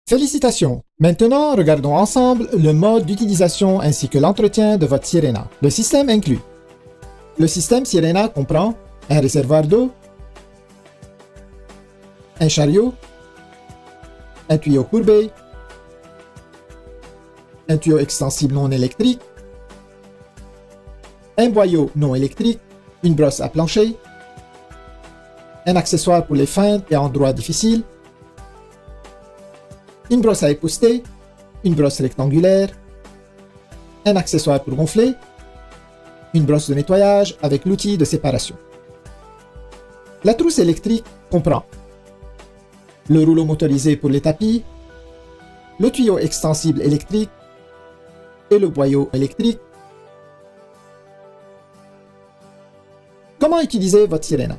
Félicitations! Maintenant, regardons ensemble le mode d'utilisation ainsi que l'entretien de votre Sirena. Le système inclus. Le système Sirena comprend un réservoir d'eau, un chariot, un tuyau courbé, un tuyau extensible non électrique, un boyau non électrique, une brosse à plancher, un accessoire pour les feintes et endroits difficiles, une brosse à épousseter, une brosse rectangulaire, un accessoire pour gonfler, une brosse de nettoyage avec l'outil de séparation. La trousse électrique comprend le rouleau motorisé pour les tapis, le tuyau extensible électrique et le boyau électrique. Comment utiliser votre Sirena?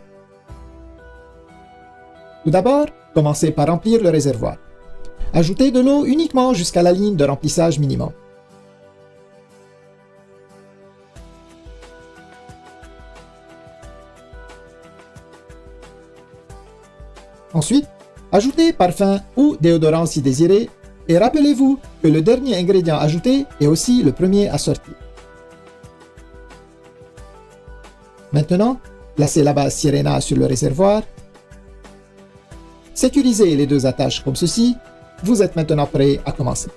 Tout d'abord, commencez par remplir le réservoir. Ajoutez de l'eau uniquement jusqu'à la ligne de remplissage minimum. Ensuite, ajoutez parfum ou déodorant si désiré et rappelez-vous que le dernier ingrédient ajouté est aussi le premier à sortir. Maintenant, placez la base Sirena sur le réservoir. Sécurisez les deux attaches comme ceci. Vous êtes maintenant prêt à commencer.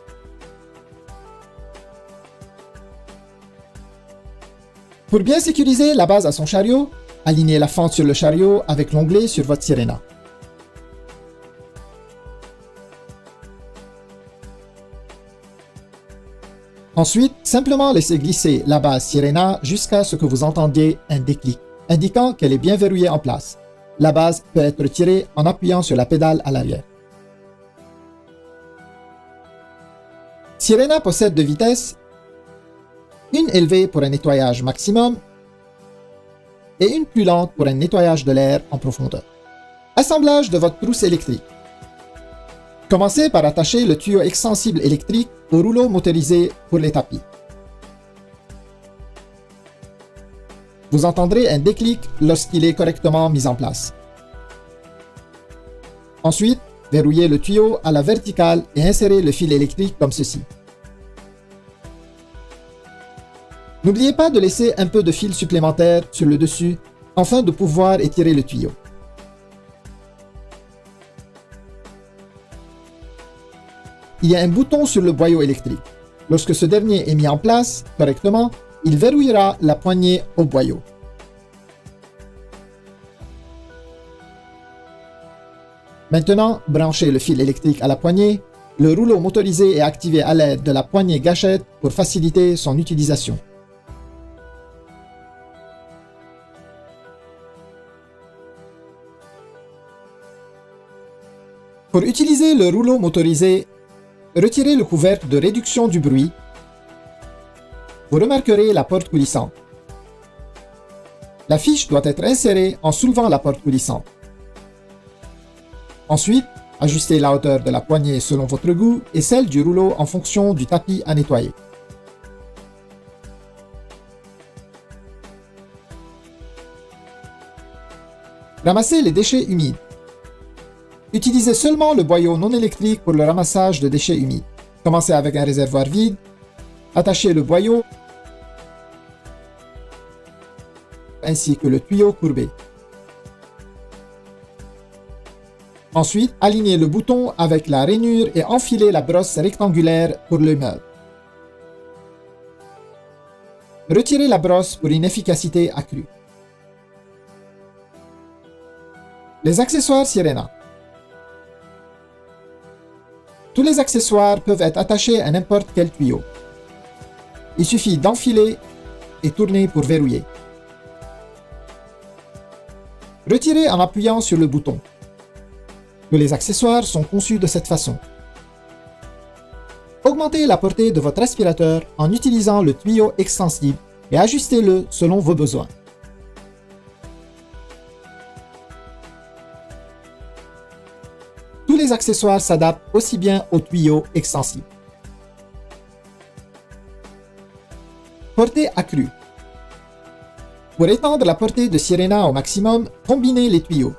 Pour bien sécuriser la base à son chariot, alignez la fente sur le chariot avec l'onglet sur votre Sirena. Ensuite, simplement laissez glisser la base Sirena jusqu'à ce que vous entendiez un déclic, indiquant qu'elle est bien verrouillée en place. La base peut être retirée en appuyant sur la pédale à l'arrière. Sirena possède deux vitesses, une élevée pour un nettoyage maximum et une plus lente pour un nettoyage de l'air en profondeur. Assemblage de votre trousse électrique. Commencez par attacher le tuyau extensible électrique au rouleau motorisé pour les tapis. Vous entendrez un déclic lorsqu'il est correctement mis en place. Ensuite, verrouillez le tuyau à la verticale et insérez le fil électrique comme ceci. N'oubliez pas de laisser un peu de fil supplémentaire sur le dessus afin de pouvoir étirer le tuyau. Il y a un bouton sur le boyau électrique. Lorsque ce dernier est mis en place correctement, il verrouillera la poignée au boyau. Maintenant, branchez le fil électrique à la poignée. Le rouleau motorisé est activé à l'aide de la poignée gâchette pour faciliter son utilisation. Pour utiliser le rouleau motorisé, retirez le couvercle de réduction du bruit. Vous remarquerez la porte coulissante. La fiche doit être insérée en soulevant la porte coulissante. Ensuite, ajustez la hauteur de la poignée selon votre goût et celle du rouleau en fonction du tapis à nettoyer. Ramassez les déchets humides. Utilisez seulement le boyau non électrique pour le ramassage de déchets humides. Commencez avec un réservoir vide. Attachez le boyau ainsi que le tuyau courbé. Ensuite, alignez le bouton avec la rainure et enfilez la brosse rectangulaire pour le meuble. Retirez la brosse pour une efficacité accrue. Les accessoires Sirena. Tous les accessoires peuvent être attachés à n'importe quel tuyau. Il suffit d'enfiler et tourner pour verrouiller. Retirez en appuyant sur le bouton. Tous les accessoires sont conçus de cette façon. Augmentez la portée de votre aspirateur en utilisant le tuyau extensible et ajustez-le selon vos besoins. Tous les accessoires s'adaptent aussi bien au tuyau extensible. Portée accrue. Pour étendre la portée de Sirena au maximum, combinez les tuyaux.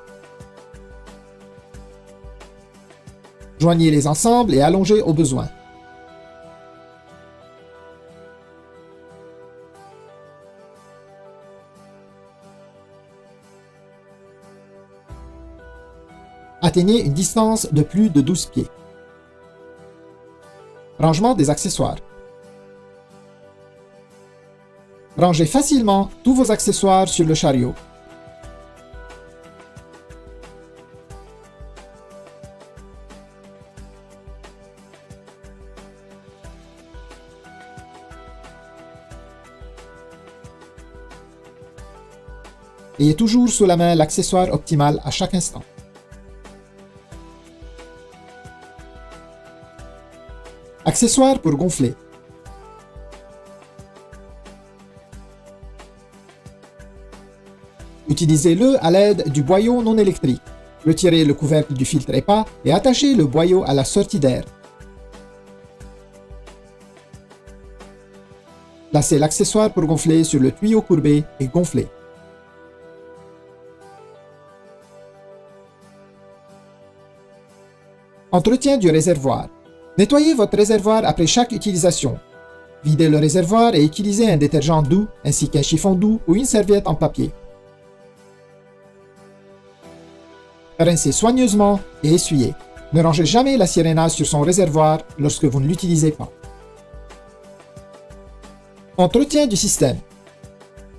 Joignez-les ensemble et allongez au besoin. Atteignez une distance de plus de 12 pieds. Rangement des accessoires. Rangez facilement tous vos accessoires sur le chariot. Ayez toujours sous la main l'accessoire optimal à chaque instant. Accessoires pour gonfler. Utilisez-le à l'aide du boyau non électrique. Retirez le couvercle du filtre EPA et attachez le boyau à la sortie d'air. Placez l'accessoire pour gonfler sur le tuyau courbé et gonflez. Entretien du réservoir. Nettoyez votre réservoir après chaque utilisation. Videz le réservoir et utilisez un détergent doux ainsi qu'un chiffon doux ou une serviette en papier. Rincez soigneusement et essuyez. Ne rangez jamais la sirena sur son réservoir lorsque vous ne l'utilisez pas. Entretien du système.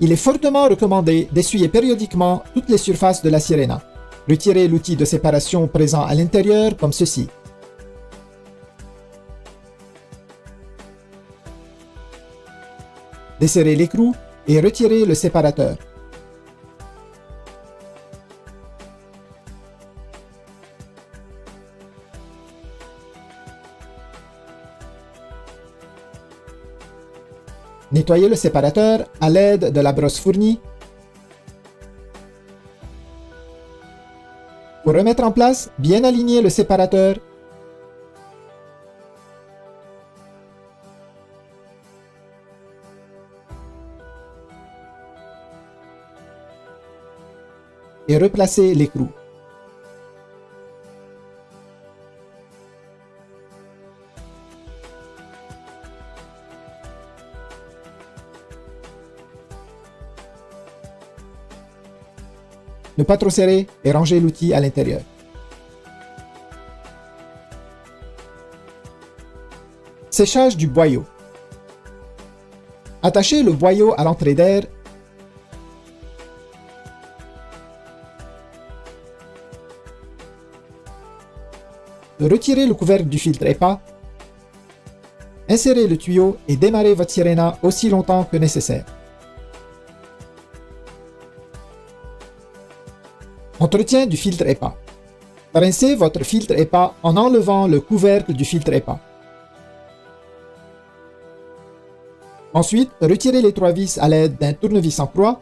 Il est fortement recommandé d'essuyer périodiquement toutes les surfaces de la sirena. Retirez l'outil de séparation présent à l'intérieur comme ceci. Desserrez l'écrou et retirez le séparateur. Nettoyez le séparateur à l'aide de la brosse fournie. Pour remettre en place, bien aligner le séparateur. Et replacer l'écrou. Ne pas trop serrer et ranger l'outil à l'intérieur. Séchage du boyau. Attachez le boyau à l'entrée d'air. Retirez le couvercle du filtre EPA. Insérez le tuyau et démarrez votre sirena aussi longtemps que nécessaire. Entretien du filtre EPA. Rincez votre filtre EPA en enlevant le couvercle du filtre EPA. Ensuite, retirez les 3 vis à l'aide d'un tournevis en croix.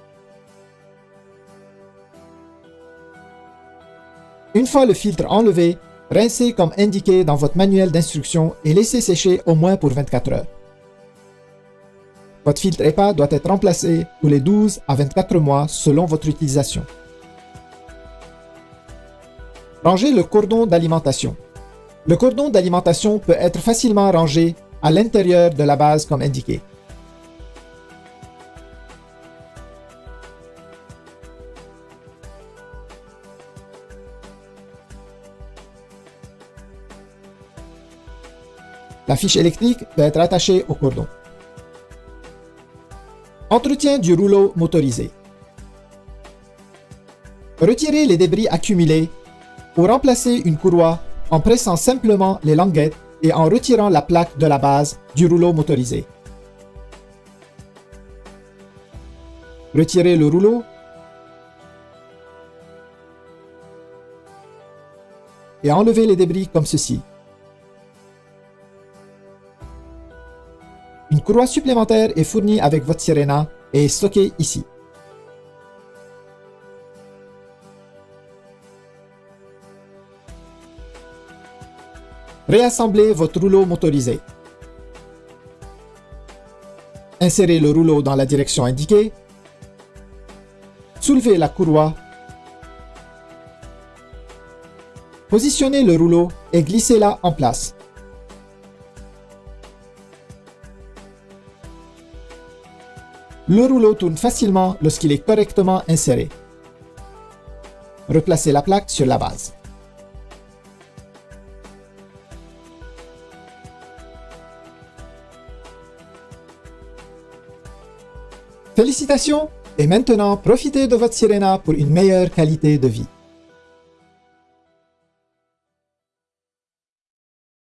Une fois le filtre enlevé, rincez comme indiqué dans votre manuel d'instruction et laissez sécher au moins pour 24 heures. Votre filtre EPA doit être remplacé tous les 12 à 24 mois selon votre utilisation. Rangez le cordon d'alimentation. Le cordon d'alimentation peut être facilement rangé à l'intérieur de la base comme indiqué. La fiche électrique peut être attachée au cordon. Entretien du rouleau motorisé. Retirez les débris accumulés ou remplacez une courroie en pressant simplement les languettes et en retirant la plaque de la base du rouleau motorisé. Retirez le rouleau et enlevez les débris comme ceci. Une courroie supplémentaire est fournie avec votre sirena et est stockée ici. Réassemblez votre rouleau motorisé. Insérez le rouleau dans la direction indiquée. Soulevez la courroie. Positionnez le rouleau et glissez-la en place. Le rouleau tourne facilement lorsqu'il est correctement inséré. Replacez la plaque sur la base. Félicitations! Et maintenant, profitez de votre Sirena pour une meilleure qualité de vie.